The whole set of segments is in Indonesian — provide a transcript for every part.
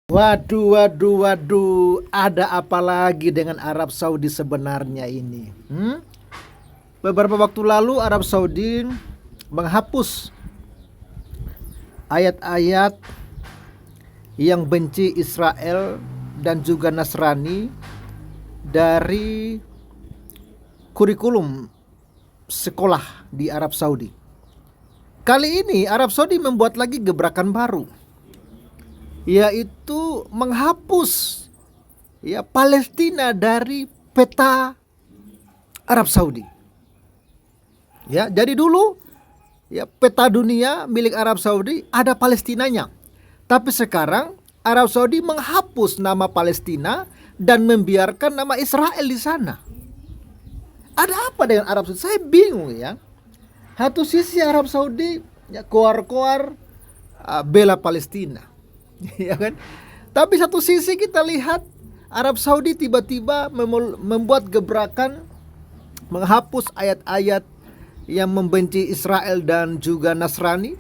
Waduh, waduh, waduh, ada apa lagi dengan Arab Saudi sebenarnya ini? Beberapa waktu lalu Arab Saudi menghapus ayat-ayat yang benci Israel dan juga Nasrani dari kurikulum sekolah di Arab Saudi. Kali ini Arab Saudi membuat lagi gebrakan baru, yaitu menghapus Palestina dari peta Arab Saudi. Jadi dulu peta dunia milik Arab Saudi ada Palestinanya. Tapi sekarang Arab Saudi menghapus nama Palestina dan membiarkan nama Israel di sana. Ada apa dengan Arab Saudi? Saya bingung ya. Satu sisi Arab Saudi koar-koar bela Palestina. Ya kan? Tapi satu sisi kita lihat Arab Saudi tiba-tiba membuat gebrakan menghapus ayat-ayat yang membenci Israel dan juga Nasrani,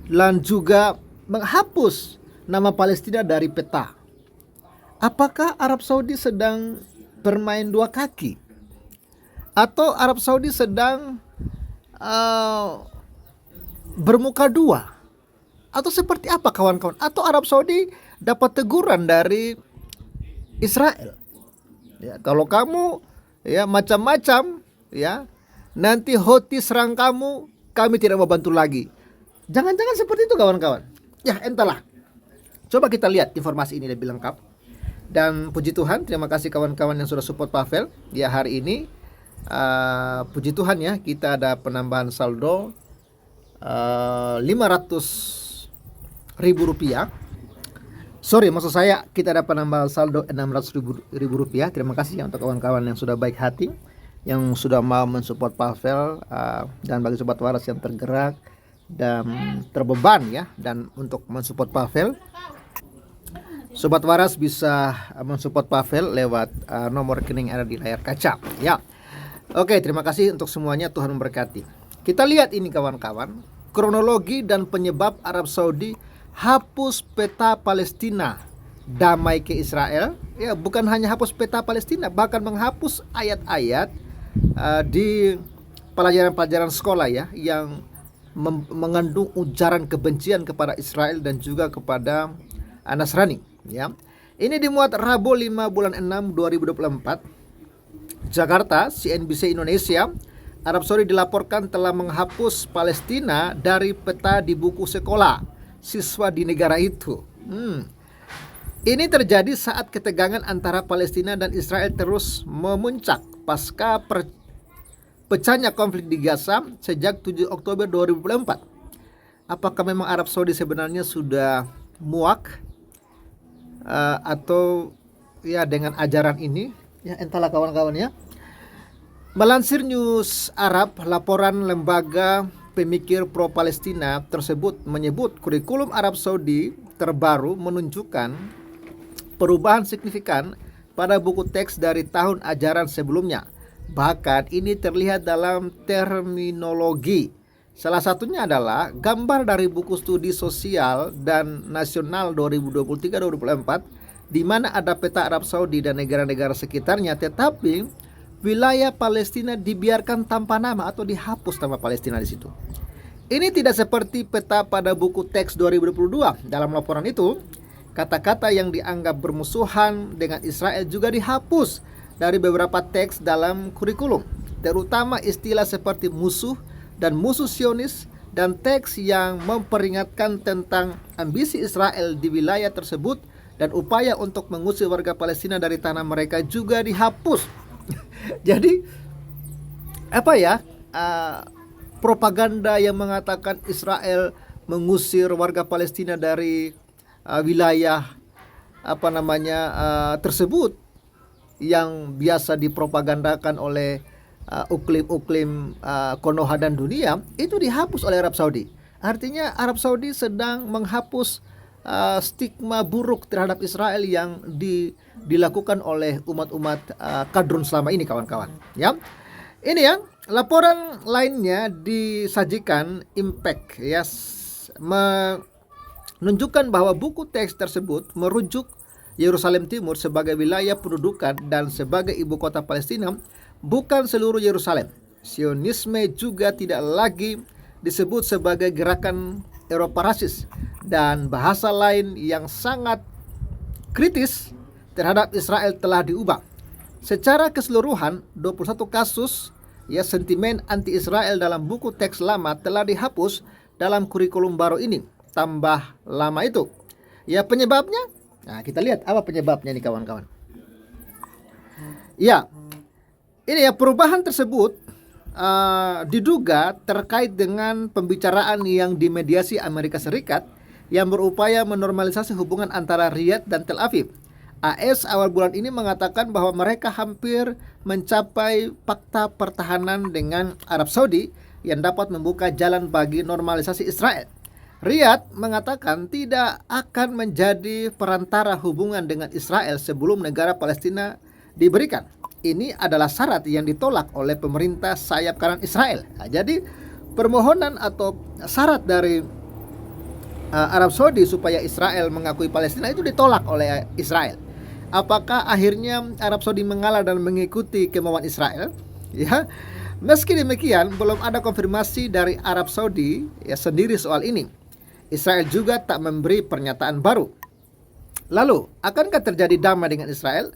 dan juga menghapus nama Palestina dari peta. Apakah Arab Saudi sedang bermain dua kaki? Atau Arab Saudi sedang bermuka dua? Atau seperti apa kawan-kawan? Atau Arab Saudi dapat teguran dari Israel? Kalau kamu macam-macam nanti Houthi serang kamu, kami tidak mau bantu lagi. Jangan-jangan seperti itu kawan-kawan. Entahlah. Coba kita lihat informasi ini lebih lengkap. Dan puji Tuhan, terima kasih kawan-kawan yang sudah support Pavel. Hari ini puji Tuhan kita ada penambahan saldo 500.000 rupiah. Maksud saya kita ada penambahan saldo 600.000 rupiah. Terima kasih untuk kawan-kawan yang sudah baik hati, yang sudah mau mensupport Pavel, dan bagi sobat waras yang tergerak dan terbeban dan untuk mensupport Pavel, sobat waras bisa mensupport Pavel lewat nomor rekening ada di layar kaca. Oke, terima kasih untuk semuanya, Tuhan memberkati. Kita lihat ini kawan-kawan, kronologi dan penyebab Arab Saudi hapus peta Palestina damai ke Israel. Bukan hanya hapus peta Palestina, bahkan menghapus ayat-ayat di pelajaran-pelajaran sekolah yang mengandung ujaran kebencian kepada Israel dan juga kepada Nasrani. Ini dimuat Rabu 5 bulan 6 2024. Jakarta, CNBC Indonesia. Arab Saudi dilaporkan telah menghapus Palestina dari peta di buku sekolah siswa di negara itu. Ini terjadi saat ketegangan antara Palestina dan Israel terus memuncak pasca pecahnya konflik di Gaza sejak 7 Oktober 2024. Apakah memang Arab Saudi sebenarnya sudah muak atau dengan ajaran ini? Entahlah kawan-kawan. Melansir News Arab, laporan lembaga pemikir pro-Palestina tersebut menyebut kurikulum Arab Saudi terbaru menunjukkan perubahan signifikan pada buku teks dari tahun ajaran sebelumnya. Bahkan ini terlihat dalam terminologi. Salah satunya adalah gambar dari buku studi sosial dan nasional 2023-2024, di mana ada peta Arab Saudi dan negara-negara sekitarnya, tetapi wilayah Palestina dibiarkan tanpa nama atau dihapus nama Palestina di situ. Ini tidak seperti peta pada buku teks 2022. Dalam laporan itu, kata-kata yang dianggap bermusuhan dengan Israel juga dihapus dari beberapa teks dalam kurikulum, terutama istilah seperti musuh dan musuh Zionis, dan teks yang memperingatkan tentang ambisi Israel di wilayah tersebut dan upaya untuk mengusir warga Palestina dari tanah mereka juga dihapus. Jadi propaganda yang mengatakan Israel mengusir warga Palestina dari wilayah tersebut yang biasa dipropagandakan oleh uklim-uklim Konoha dan dunia, itu dihapus oleh Arab Saudi. Artinya Arab Saudi sedang menghapus stigma buruk terhadap Israel yang dilakukan oleh umat-umat kadrun selama ini kawan-kawan. Ini laporan lainnya disajikan Impact menunjukkan bahwa buku teks tersebut merujuk Yerusalem Timur sebagai wilayah pendudukan dan sebagai ibu kota Palestina, bukan seluruh Yerusalem. Zionisme juga tidak lagi disebut sebagai gerakan Eropa rasis, dan bahasa lain yang sangat kritis terhadap Israel telah diubah. Secara keseluruhan, 21 kasus sentimen anti-Israel dalam buku teks lama telah dihapus dalam kurikulum baru ini. Tambah lama itu. Penyebabnya? Nah, kita lihat apa penyebabnya nih kawan-kawan. Ini perubahan tersebut diduga terkait dengan pembicaraan yang dimediasi Amerika Serikat yang berupaya menormalisasi hubungan antara Riyadh dan Tel Aviv. AS awal bulan ini mengatakan bahwa mereka hampir mencapai fakta pertahanan dengan Arab Saudi yang dapat membuka jalan bagi normalisasi Israel. Riyadh mengatakan tidak akan menjadi perantara hubungan dengan Israel sebelum negara Palestina diberikan. Ini adalah syarat yang ditolak oleh pemerintah sayap kanan Israel. Nah, jadi permohonan atau syarat dari Arab Saudi supaya Israel mengakui Palestina itu ditolak oleh Israel. Apakah akhirnya Arab Saudi mengalah dan mengikuti kemauan Israel? Meski demikian, belum ada konfirmasi dari Arab Saudi sendiri soal ini. Israel juga tak memberi pernyataan baru. Lalu, akankah terjadi damai dengan Israel?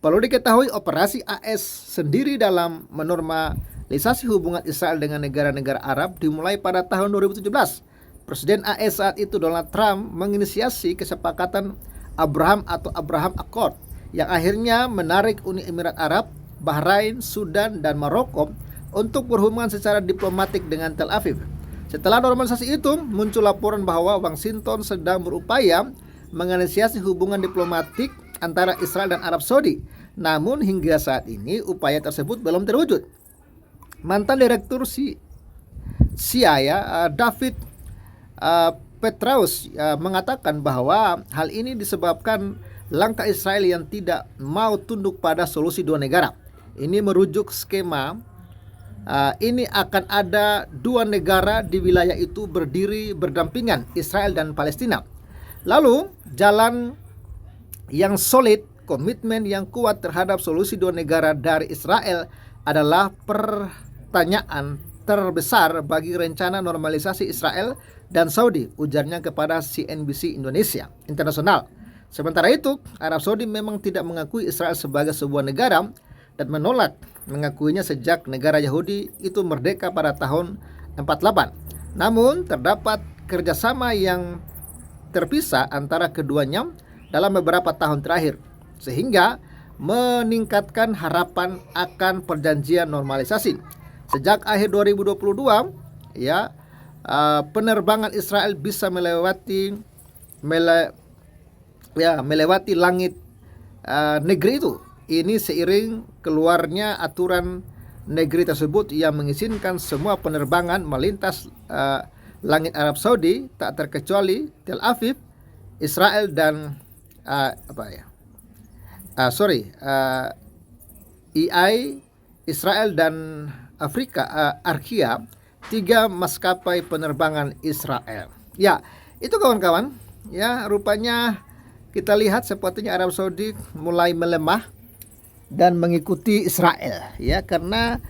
Perlu diketahui operasi AS sendiri dalam menormalisasi hubungan Israel dengan negara-negara Arab dimulai pada tahun 2017. Presiden AS saat itu Donald Trump menginisiasi kesepakatan Abraham atau Abraham Accord yang akhirnya menarik Uni Emirat Arab, Bahrain, Sudan, dan Maroko untuk berhubungan secara diplomatik dengan Tel Aviv. Setelah normalisasi itu, muncul laporan bahwa Washington sedang berupaya menginisiasi hubungan diplomatik antara Israel dan Arab Saudi. Namun hingga saat ini upaya tersebut belum terwujud. Mantan Direktur CIA David Petraeus mengatakan bahwa hal ini disebabkan langkah Israel yang tidak mau tunduk pada solusi dua negara. Ini merujuk skema ini akan ada dua negara di wilayah itu berdiri berdampingan, Israel dan Palestina. Lalu jalan yang solid, komitmen yang kuat terhadap solusi dua negara dari Israel adalah pertanyaan terbesar bagi rencana normalisasi Israel dan Saudi, ujarnya kepada CNBC Indonesia Internasional. Sementara itu, Arab Saudi memang tidak mengakui Israel sebagai sebuah negara dan menolak mengakuinya sejak negara Yahudi itu merdeka pada tahun 48. Namun, terdapat kerjasama yang terpisah antara keduanya dalam beberapa tahun terakhir, sehingga meningkatkan harapan akan perjanjian normalisasi. Sejak akhir 2022, penerbangan Israel bisa melewati langit negeri itu. Ini seiring keluarnya aturan negeri tersebut yang mengizinkan semua penerbangan melintas langit Arab Saudi, tak terkecuali Tel Aviv, Israel dan Israel dan Arkia, 3 maskapai penerbangan Israel. Itu kawan-kawan. Rupanya kita lihat sepertinya Arab Saudi mulai melemah dan mengikuti Israel, karena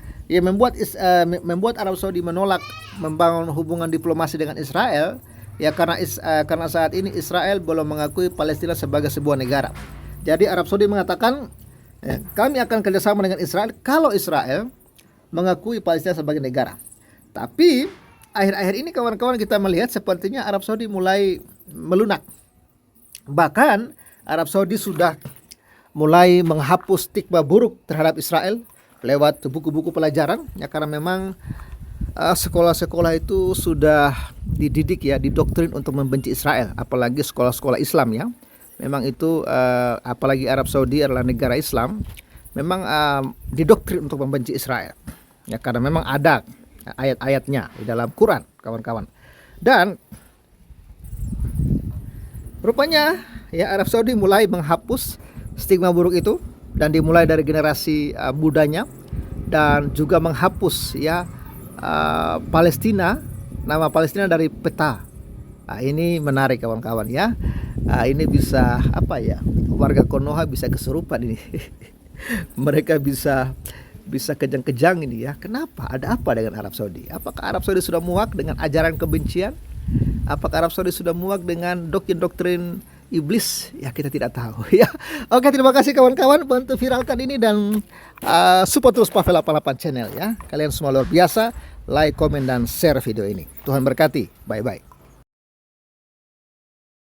membuat Arab Saudi menolak membangun hubungan diplomasi dengan Israel, karena saat ini Israel belum mengakui Palestina sebagai sebuah negara. Jadi Arab Saudi mengatakan, kami akan kerjasama dengan Israel kalau Israel mengakui Palestina sebagai negara. Tapi akhir-akhir ini kawan-kawan kita melihat sepertinya Arab Saudi mulai melunak. Bahkan Arab Saudi sudah mulai menghapus stigma buruk terhadap Israel lewat buku-buku pelajaran, karena memang sekolah-sekolah itu sudah dididik, didoktrin untuk membenci Israel, apalagi sekolah-sekolah Islam. Memang itu apalagi Arab Saudi adalah negara Islam, memang didoktrin untuk membenci Israel, karena memang ada ayat-ayatnya di dalam Quran, kawan-kawan. Dan rupanya Arab Saudi mulai menghapus stigma buruk itu, dan dimulai dari generasi mudanya, dan juga menghapus Palestina, nama Palestina dari peta Ini menarik kawan-kawan ya. Ini bisa apa ya? Warga Konoha bisa kesurupan ini. Mereka bisa kejang-kejang ini ya. Kenapa? Ada apa dengan Arab Saudi? Apakah Arab Saudi sudah muak dengan ajaran kebencian? Apakah Arab Saudi sudah muak dengan doktrin iblis? Ya, kita tidak tahu ya. Oke, terima kasih kawan-kawan, bantu viralkan ini dan support terus Pavel 88 channel ya. Kalian semua luar biasa. Like, komen, dan share video ini. Tuhan berkati. Bye-bye.